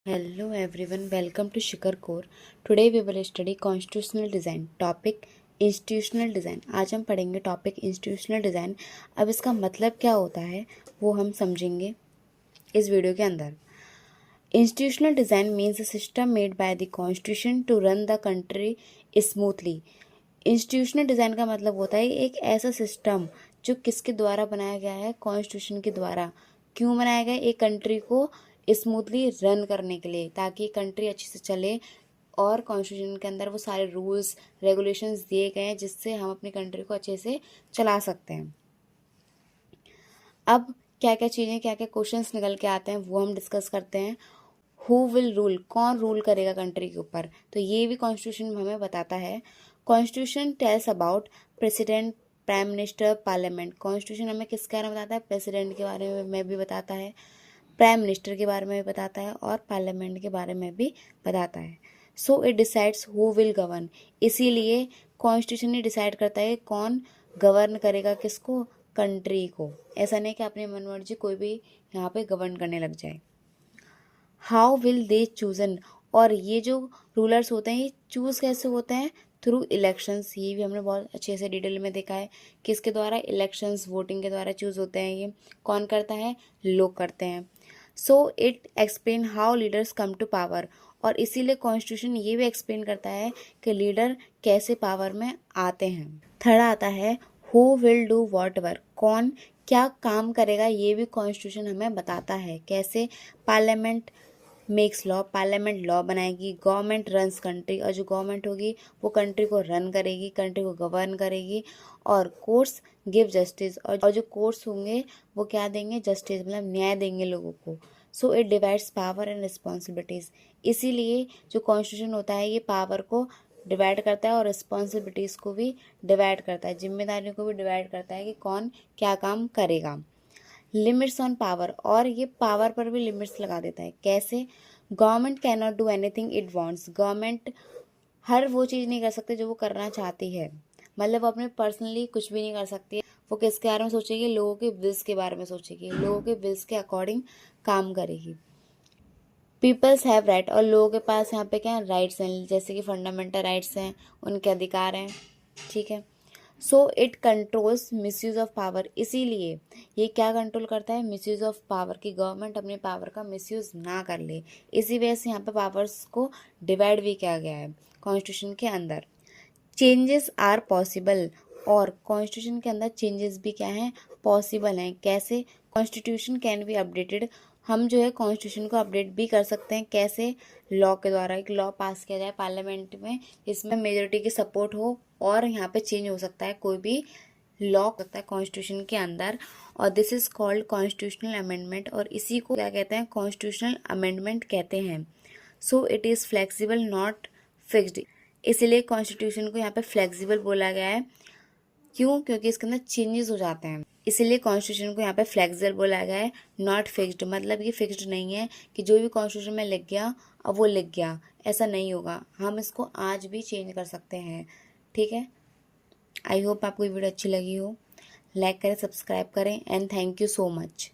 Hello everyone, welcome to Shikhar Core. Today we will study constitutional design. Topic institutional design. आज हम पढ़ेंगे topic institutional design. अब इसका मतलब क्या होता है वो हम समझेंगे इस वीडियो के अंदर. Institutional design means a system made by the constitution to run the country smoothly. Institutional design का मतलब होता है एक ऐसा सिस्टम जो किसके द्वारा बनाया गया है, कॉन्स्टिट्यूशन के द्वारा. क्यों बनाया गया? एक कंट्री को स्मूथली रन करने के लिए, ताकि कंट्री अच्छे से चले और कॉन्स्टिट्यूशन के अंदर वो सारे रूल्स रेगुलेशंस दिए गए हैं जिससे हम अपनी कंट्री को अच्छे से चला सकते हैं. अब क्या क्या चीज़ें, क्या क्या क्वेश्चंस निकल के आते हैं वो हम डिस्कस करते हैं. हु विल रूल, कौन रूल करेगा कंट्री के ऊपर, तो ये भी कॉन्स्टिट्यूशन हमें बताता है. Constitution tells about president, prime minister, parliament. Constitution हमें किसके बारे में बताता है? प्रेसिडेंट के बारे में भी बताता है, प्राइम मिनिस्टर के बारे में भी बताता है और पार्लियामेंट के बारे में भी बताता है. So it decides who will govern. इसीलिए कॉन्स्टिट्यूशन ही डिसाइड करता है कौन गवर्न करेगा किसको, कंट्री को. ऐसा नहीं कि अपनी मनमर्जी कोई भी यहाँ पे गवर्न करने लग जाए. हाउ विल दे चूजन, और ये जो रूलर्स होते हैं ये चूज़ कैसे होते हैं? Through elections. ये भी हमने बहुत अच्छे से डिटेल में देखा है. किसके द्वारा? इलेक्शंस, वोटिंग के द्वारा चूज़ होते हैं. ये कौन करता है? लोग करते हैं. So it explain how leaders come to power. और इसीलिए कॉन्स्टिट्यूशन ये भी एक्सप्लेन करता है कि लीडर कैसे पावर में आते हैं. थर्ड आता है who will do what work. कौन क्या काम करेगा ये भी कॉन्स्टिट्यूशन हमें बताता है. कैसे? Parliament makes law, parliament law बनाएगी. गवर्नमेंट रन्स कंट्री, और जो गवर्नमेंट होगी वो कंट्री को रन करेगी, कंट्री को गवर्न करेगी. और कोर्ट्स गिव जस्टिस, और जो कोर्ट्स होंगे वो क्या देंगे? जस्टिस, मतलब न्याय देंगे लोगों को. So it divides power and responsibilities. इसीलिए जो कॉन्स्टिट्यूशन होता है ये पावर को डिवाइड करता है और रिस्पॉन्सिबिलिटीज़ को भी डिवाइड करता है, जिम्मेदारियों को भी डिवाइड करता है कि कौन क्या काम करेगा. लिमिट्स ऑन पावर, और ये पावर पर भी लिमिट्स लगा देता है. कैसे? Government can not do anything it wants. Government हर वो चीज़ नहीं कर सकती जो वो करना चाहती है. मतलब वो अपने पर्सनली कुछ भी नहीं कर सकती है. वो किसके बारे में सोचेगी? लोगों के विल्स के बारे में सोचेगी, लोगों के विल्स के अकॉर्डिंग काम करेगी. पीपल्स हैव राइट, और लोगों के पास यहाँ पे क्या है? राइट्स हैं, जैसे कि फंडामेंटल राइट्स हैं, उनके अधिकार हैं. ठीक है. So it controls misuse of power. इसीलिए ये क्या कंट्रोल करता है? मिसयूज ऑफ पावर, की गवर्नमेंट अपने पावर का मिसयूज ना कर ले. इसी वजह से यहाँ पे पावर्स को डिवाइड भी किया गया है कॉन्स्टिट्यूशन के अंदर. चेंजेस आर पॉसिबल, और कॉन्स्टिट्यूशन के अंदर चेंजेस भी क्या हैं? पॉसिबल हैं. कैसे? Constitution can be updated. हम जो है कॉन्स्टिट्यूशन को अपडेट भी कर सकते हैं. कैसे? लॉ के द्वारा. एक लॉ पास किया जाए पार्लियामेंट में, इसमें मेजोरिटी की सपोर्ट हो और यहाँ पे चेंज हो सकता है, कोई भी लॉ हो सकता है कॉन्स्टिट्यूशन के अंदर. और this is called constitutional amendment, और इसी को क्या कहते हैं? कॉन्स्टिट्यूशनल अमेंडमेंट कहते हैं. So it is flexible not fixed. इसीलिए कॉन्स्टिट्यूशन को यहाँ पे फ्लेक्सिबल बोला गया है. क्यों? क्योंकि इसके अंदर चेंजेस हो जाते हैं, इसीलिए कॉन्स्टिट्यूशन को यहाँ पे फ्लेक्सिबल बोला गया है. नॉट फिक्स्ड, मतलब ये फिक्स्ड नहीं है कि जो भी कॉन्स्टिट्यूशन में लिख गया अब वो लिख गया. ऐसा नहीं होगा, हम इसको आज भी चेंज कर सकते हैं. ठीक है. आई होप आपको ये वीडियो अच्छी लगी हो. लाइक करें, सब्सक्राइब करें, and thank you so much.